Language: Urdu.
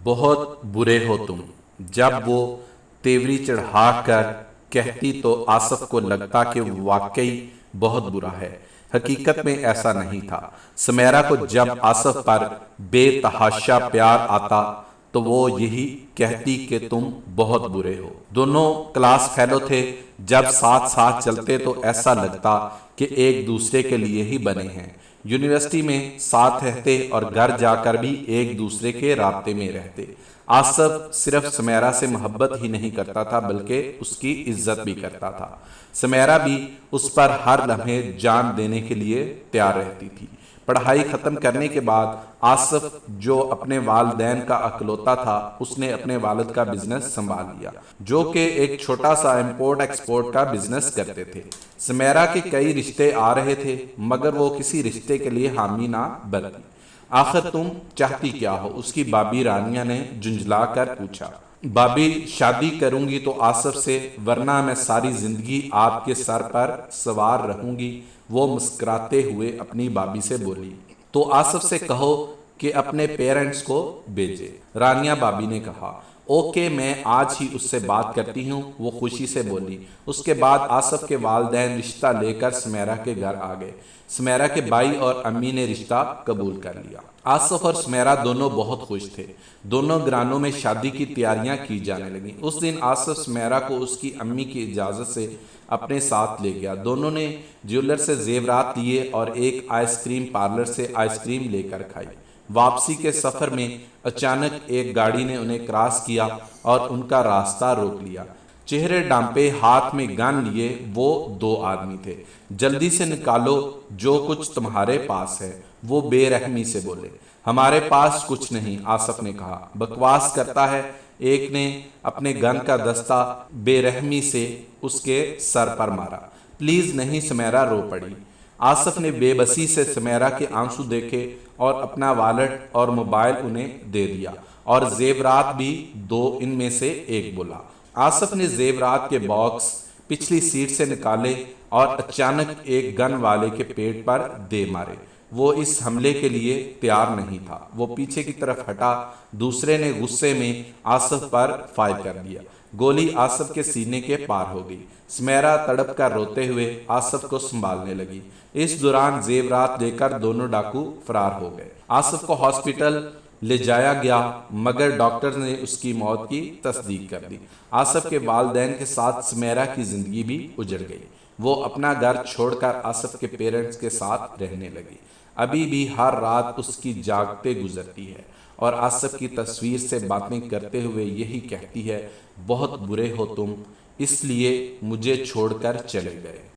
بہت برے ہو تم۔ جب وہ تیوری چڑھا کر کہتی تو آصف کو لگتا کہ واقعی بہت برا ہے۔ حقیقت میں ایسا نہیں تھا۔ سمیرہ کو جب آصف پر بے تحاشا پیار آتا تو وہ یہی کہتی کہ تم بہت برے ہو۔ دونوں کلاس فیلو تھے۔ جب ساتھ ساتھ چلتے تو ایسا لگتا کہ ایک دوسرے کے لیے ہی بنے ہیں۔ یونیورسٹی میں ساتھ رہتے اور گھر جا کر بھی ایک دوسرے کے رابطے میں رہتے۔ آصف صرف سمیرہ سے محبت ہی نہیں کرتا تھا بلکہ اس کی عزت بھی کرتا تھا۔ سمیرہ بھی اس پر ہر لمحے جان دینے کے لیے تیار رہتی تھی۔ پڑھائی ختم کرنے کے بعد آصف جو اپنے والدین کا اکلوتا تھا، اس نے اپنے والد کا بزنس سنبھال لیا، جو کہ ایک چھوٹا سا امپورٹ ایکسپورٹ کا بزنس کرتے تھے۔ سمیرہ کے کئی رشتے آ رہے تھے مگر وہ کسی رشتے کے لیے حامی نہ بنتی۔ آخر تم چاہتی کیا ہو؟ اس کی بابی رانیہ نے جھنجھلا کر پوچھا۔ بابی، شادی کروں گی تو آصف سے، ورنہ میں ساری زندگی آپ کے سر پر سوار رہوں گی، وہ مسکراتے ہوئے اپنی بابی سے بولی۔ تو آصف سے کہو کہ اپنے پیرنٹس کو بھیجے، رانیہ بابی نے کہا۔ اوکے، میں آج ہی اس سے بات کرتی ہوں، وہ خوشی سے بولی۔ اس کے بعد آصف کے والدین رشتہ لے کر سمیرہ کے گھر آ گئے۔ سمیرہ کے بھائی اور امی نے رشتہ قبول کر لیا۔ آصف اور سمیرہ دونوں بہت خوش تھے۔ دونوں گھرانوں میں شادی کی تیاریاں کی جانے لگیں۔ اس دن آصف سمیرہ کو اس کی امی کی اجازت سے اپنے ساتھ لے گیا۔ دونوں نے جیولر سے زیورات لیے اور ایک آئس کریم پارلر سے آئس کریم لے کر کھائی۔ واپسی کے سفر میں اچانک ایک گاڑی نے انہیں کراس کیا اور ان کا راستہ روک لیا۔ چہرے ڈھانپے، ہاتھ میں گن لیے وہ دو آدمی تھے۔ جلدی سے نکالو جو کچھ تمہارے پاس ہے، وہ بے رحمی سے بولے۔ ہمارے پاس کچھ نہیں، آصف نے کہا۔ بکواس کرتا ہے، ایک نے اپنے گن کا دستہ بے رحمی سے اس کے سر پر مارا۔ پلیز نہیں، سمیرہ رو پڑی۔ آصف نے بے بسی سے سمیرہ کے آنسو دیکھے اور اپنا والٹ اور موبائل انہیں دے دیا، اور زیورات بھی دو ان میں سے ایک بولا۔ آصف نے زیورات کے باکس پچھلی سیٹ سے نکالے اور اچانک ایک گن والے کے پیٹ پر دے مارے۔ وہ اس حملے کے لیے تیار نہیں تھا۔ وہ پیچھے کی طرف ہٹا۔ دوسرے نے غصے میں آصف پر فائر کر دیا۔ گولی آصف کے سینے کے پار ہو گئی۔ سمیرہ تڑپ کر روتے ہوئے آصف کو سنبھالنے لگی۔ اس دوران زیورات لے کر دونوں ڈاکو فرار ہو گئے۔ آصف کو ہاسپٹل لے جایا گیا مگر ڈاکٹر نے اس کی موت کی تصدیق کر دی۔ آصف کے والدین کے ساتھ سمیرہ کی زندگی بھی اجڑ گئی۔ وہ اپنا گھر چھوڑ کر آصف کے پیرنٹس کے ساتھ رہنے لگی۔ ابھی بھی ہر رات اس کی جاگتے گزرتی ہے اور آصف کی تصویر سے باتیں کرتے ہوئے یہی کہتی ہے، بہت برے ہو تم، اس لیے مجھے چھوڑ کر چلے گئے۔